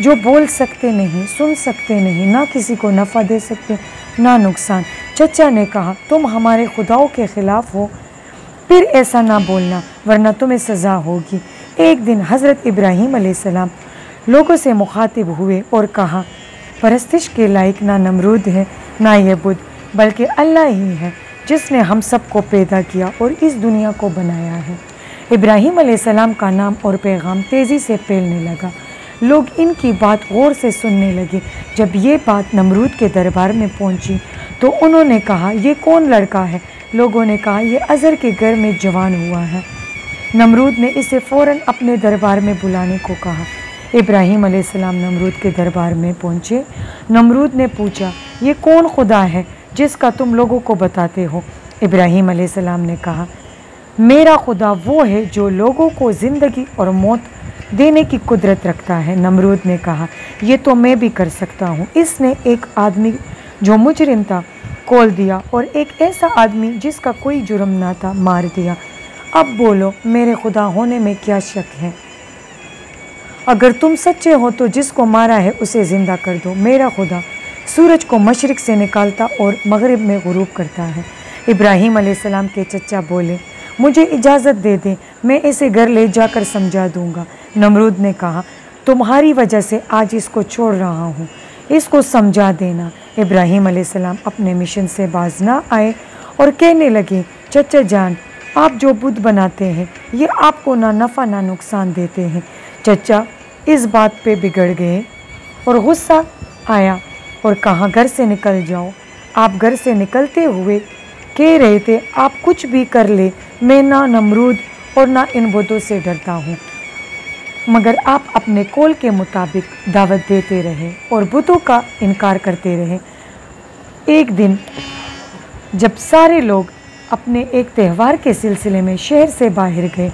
جو بول سکتے نہیں، سن سکتے نہیں، نہ کسی کو نفع دے سکتے نہ نقصان۔ چچا نے کہا تم ہمارے خداؤں کے خلاف ہو، پھر ایسا نہ بولنا ورنہ تمہیں سزا ہوگی۔ ایک دن حضرت ابراہیم علیہ السلام لوگوں سے مخاطب ہوئے اور کہا پرستش کے لائق نہ نمرود ہے نہ یہ بت، بلکہ اللہ ہی ہے جس نے ہم سب کو پیدا کیا اور اس دنیا کو بنایا ہے۔ ابراہیم علیہ السلام کا نام اور پیغام تیزی سے پھیلنے لگا، لوگ ان کی بات غور سے سننے لگے۔ جب یہ بات نمرود کے دربار میں پہنچی تو انہوں نے کہا یہ کون لڑکا ہے؟ لوگوں نے کہا یہ ازر کے گھر میں جوان ہوا ہے۔ نمرود نے اسے فوراً اپنے دربار میں بلانے کو کہا۔ ابراہیم علیہ السلام نمرود کے دربار میں پہنچے۔ نمرود نے پوچھا یہ کون خدا ہے جس کا تم لوگوں کو بتاتے ہو؟ ابراہیم علیہ السلام نے کہا میرا خدا وہ ہے جو لوگوں کو زندگی اور موت دینے کی قدرت رکھتا ہے۔ نمرود نے کہا یہ تو میں بھی کر سکتا ہوں۔ اس نے ایک آدمی جو مجرم تھا کھول دیا اور ایک ایسا آدمی جس کا کوئی جرم نہ تھا مار دیا۔ اب بولو میرے خدا ہونے میں کیا شک ہے؟ اگر تم سچے ہو تو جس کو مارا ہے اسے زندہ کر دو۔ میرا خدا سورج کو مشرق سے نکالتا اور مغرب میں غروب کرتا ہے۔ ابراہیم علیہ السلام کے چچا بولے مجھے اجازت دے دیں، میں اسے گھر لے جا کر سمجھا دوں گا۔ نمرود نے کہا تمہاری وجہ سے آج اس کو چھوڑ رہا ہوں، اس کو سمجھا دینا۔ ابراہیم علیہ السلام اپنے مشن سے باز نہ آئے اور کہنے لگے چچا جان آپ جو بت بناتے ہیں یہ آپ کو نہ نفع نہ نقصان دیتے ہیں۔ چچا اس بات پہ بگڑ گئے اور غصہ آیا اور کہا گھر سے نکل جاؤ۔ آپ گھر سے نکلتے ہوئے کہہ رہے تھے آپ کچھ بھی کر لے میں نہ نمرود اور نہ ان بتوں سے ڈرتا ہوں، مگر آپ اپنے قول کے مطابق دعوت دیتے رہے اور بتوں کا انکار کرتے رہے۔ ایک دن جب سارے لوگ اپنے ایک تہوار کے سلسلے میں شہر سے باہر گئے،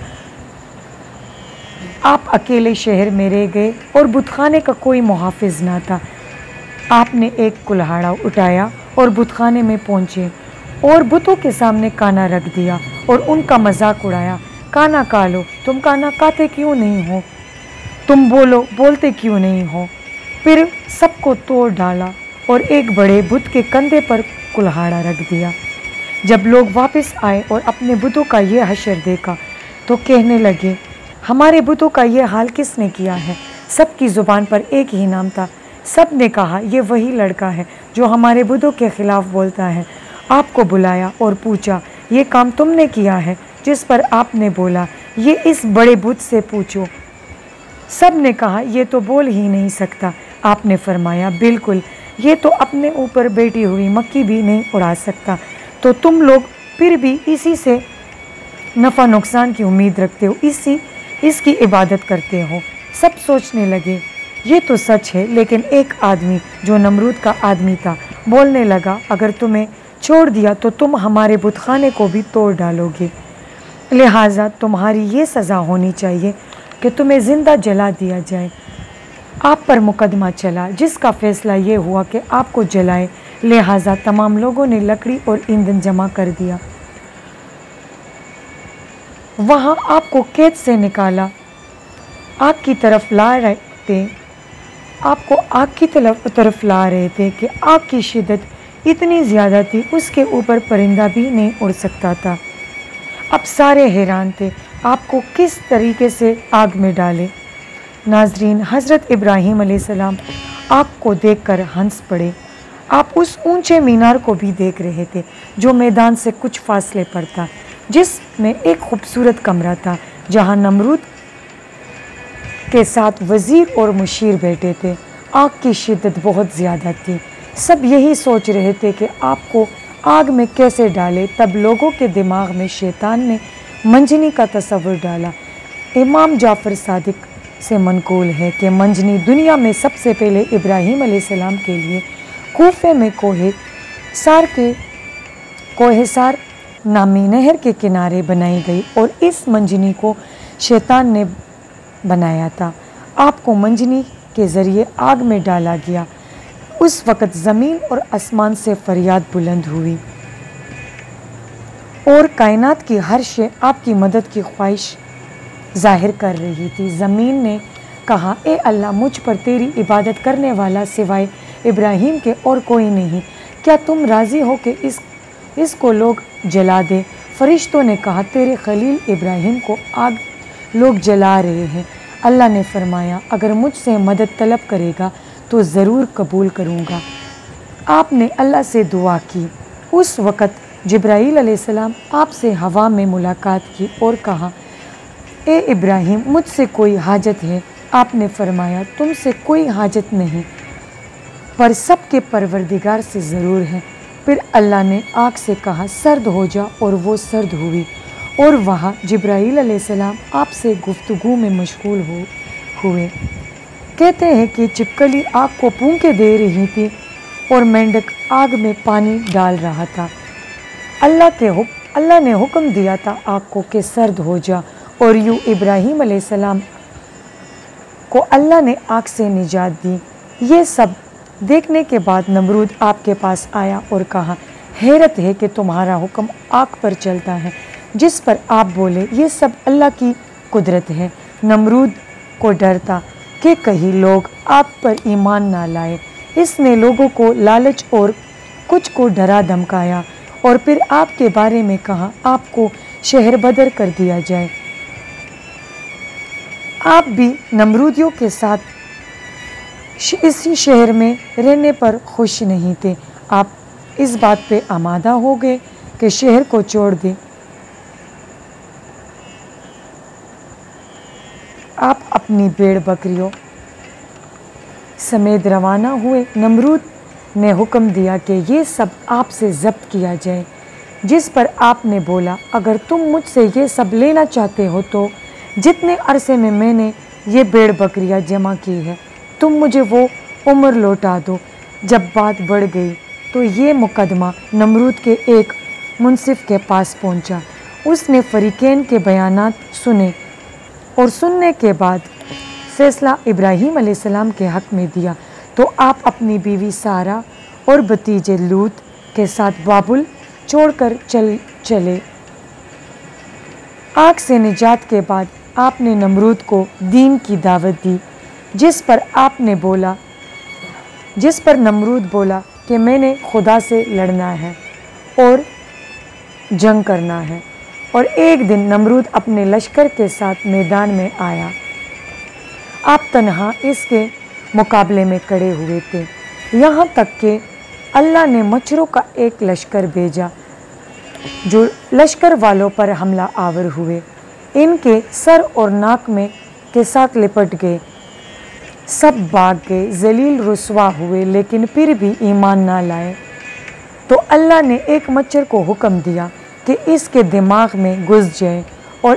آپ اکیلے شہر میں رہ گئے اور بت خانے کا کوئی محافظ نہ تھا۔ آپ نے ایک کلہاڑا اٹھایا اور بت خانے میں پہنچے اور بتوں کے سامنے کانا رکھ دیا اور ان کا مذاق اڑایا۔ کانا کھا لو، تم کانا کھاتے کیوں نہیں ہو؟ تم بولتے کیوں نہیں ہو؟ پھر سب کو توڑ ڈالا اور ایک بڑے بت کے کندھے پر کلہاڑا رکھ دیا۔ جب لوگ واپس آئے اور اپنے بتوں کا یہ حشر دیکھا تو کہنے لگے ہمارے بتوں کا یہ حال کس نے کیا ہے؟ سب کی زبان پر ایک ہی نام تھا۔ سب نے کہا یہ وہی لڑکا ہے جو ہمارے بتوں کے خلاف بولتا ہے۔ آپ کو بلایا اور پوچھا یہ کام تم نے کیا ہے جس پر آپ نے بولا یہ اس بڑے بت سے پوچھو۔ سب نے کہا یہ تو بول ہی نہیں سکتا۔ آپ نے فرمایا بالکل، یہ تو اپنے اوپر بیٹھی ہوئی مکھی بھی نہیں اڑا سکتا، تو تم لوگ پھر بھی اسی سے نفع نقصان کی امید رکھتے ہو، اس کی عبادت کرتے ہو۔ سب سوچنے لگے یہ تو سچ ہے، لیکن ایک آدمی جو نمرود کا آدمی تھا بولنے لگا اگر تمہیں چھوڑ دیا تو تم ہمارے بت خانے کو بھی توڑ ڈالو گے، لہٰذا تمہاری یہ سزا ہونی چاہیے کہ تمہیں زندہ جلا دیا جائے۔ آپ پر مقدمہ چلا جس کا فیصلہ یہ ہوا کہ آپ کو جلائے، لہٰذا تمام لوگوں نے لکڑی اور ایندھن جمع کر دیا۔ وہاں آپ کو قید سے نکالا، آگ کی طرف لا رہے تھے، آپ کو آگ کی طرف لا رہے تھے کہ آگ کی شدت اتنی زیادہ تھی اس کے اوپر پرندہ بھی نہیں اڑ سکتا تھا۔ اب سارے حیران تھے آپ کو کس طریقے سے آگ میں ڈالے۔ ناظرین، حضرت ابراہیم علیہ السلام آگ کو دیکھ کر ہنس پڑے۔ آپ اس اونچے مینار کو بھی دیکھ رہے تھے جو میدان سے کچھ فاصلے پر تھا، جس میں ایک خوبصورت کمرہ تھا جہاں نمرود کے ساتھ وزیر اور مشیر بیٹھے تھے۔ آگ کی شدت بہت زیادہ تھی، سب یہی سوچ رہے تھے کہ آپ کو آگ میں کیسے ڈالے۔ تب لوگوں کے دماغ میں شیطان نے منجنی کا تصور ڈالا۔ امام جعفر صادق سے منقول ہے کہ منجنی دنیا میں سب سے پہلے ابراہیم علیہ السلام کے لیے کوفے میں کوہ سار نامی نہر کے کنارے بنائی گئی اور اس منجنی کو شیطان نے بنایا تھا۔ آپ کو منجنی کے ذریعے آگ میں ڈالا گیا۔ اس وقت زمین اور آسمان سے فریاد بلند ہوئی اور کائنات کی ہر شے آپ کی مدد کی خواہش ظاہر کر رہی تھی۔ زمین نے کہا اے اللہ مجھ پر تیری عبادت کرنے والا سوائے ابراہیم کے اور کوئی نہیں، کیا تم راضی ہو کہ اس کو لوگ جلا دے؟ فرشتوں نے کہا تیرے خلیل ابراہیم کو آگ لوگ جلا رہے ہیں۔ اللہ نے فرمایا اگر مجھ سے مدد طلب کرے گا تو ضرور قبول کروں گا۔ آپ نے اللہ سے دعا کی۔ اس وقت جبرائیل علیہ السلام آپ سے ہوا میں ملاقات کی اور کہا اے ابراہیم مجھ سے کوئی حاجت ہے؟ آپ نے فرمایا تم سے کوئی حاجت نہیں، پر سب کے پروردگار سے ضرور ہے۔ پھر اللہ نے آگ سے کہا سرد ہو جا، اور وہ سرد ہوئی، اور وہاں جبرائیل علیہ السلام آپ سے گفتگو میں مشغول ہوئے۔ کہتے ہیں کہ چپکلی آگ کو پھونکے دے رہی تھی اور مینڈک آگ میں پانی ڈال رہا تھا۔ اللہ نے حکم دیا تھا آگ کو کہ سرد ہو جا، اور یوں ابراہیم علیہ السلام کو اللہ نے آگ سے نجات دی۔ یہ سب دیکھنے کے بعد نمرود آپ کے پاس آیا اور کہا حیرت ہے کہ تمہارا حکم آگ پر چلتا ہے، جس پر آپ بولے یہ سب اللہ کی قدرت ہے۔ نمرود کو ڈر تھا کہ کہیں لوگ آپ پر ایمان نہ لائے۔ اس نے لوگوں کو لالچ اور کچھ کو ڈرا دھمکایا، اور پھر آپ کے بارے میں کہا آپ کو شہر بدر کر دیا جائے۔ آپ بھی نمرودیوں کے ساتھ اسی شہر میں رہنے پر خوش نہیں تھے۔ آپ اس بات پہ آمادہ ہو گئے کہ شہر کو چھوڑ دیں۔ آپ اپنی بھیڑ بکریوں سمیت روانہ ہوئے۔ نمرود نے حکم دیا کہ یہ سب آپ سے ضبط کیا جائے، جس پر آپ نے بولا اگر تم مجھ سے یہ سب لینا چاہتے ہو تو جتنے عرصے میں نے یہ بھیڑ بکریاں جمع کی ہے تم مجھے وہ عمر لوٹا دو۔ جب بات بڑھ گئی تو یہ مقدمہ نمرود کے ایک منصف کے پاس پہنچا۔ اس نے فریقین کے بیانات سنے اور سننے کے بعد فیصلہ ابراہیم علیہ السلام کے حق میں دیا، تو آپ اپنی بیوی سارہ اور بھتیجے لوط کے ساتھ بابل چھوڑ کر چلے۔ آگ سے نجات کے بعد آپ نے نمرود کو دین کی دعوت دی، جس پر نمرود بولا کہ میں نے خدا سے لڑنا ہے اور جنگ کرنا ہے۔ اور ایک دن نمرود اپنے لشکر کے ساتھ میدان میں آیا۔ آپ تنہا اس کے مقابلے میں کھڑے ہوئے تھے، یہاں تک کہ اللہ نے مچھروں کا ایک لشکر بھیجا جو لشکر والوں پر حملہ آور ہوئے، ان کے سر اور ناک میں کے ساتھ لپٹ گئے، سب بھاگ گئے، ذلیل رسوا ہوئے، لیکن پھر بھی ایمان نہ لائے۔ تو اللہ نے ایک مچھر کو حکم دیا کہ اس کے دماغ میں گھس جائے اور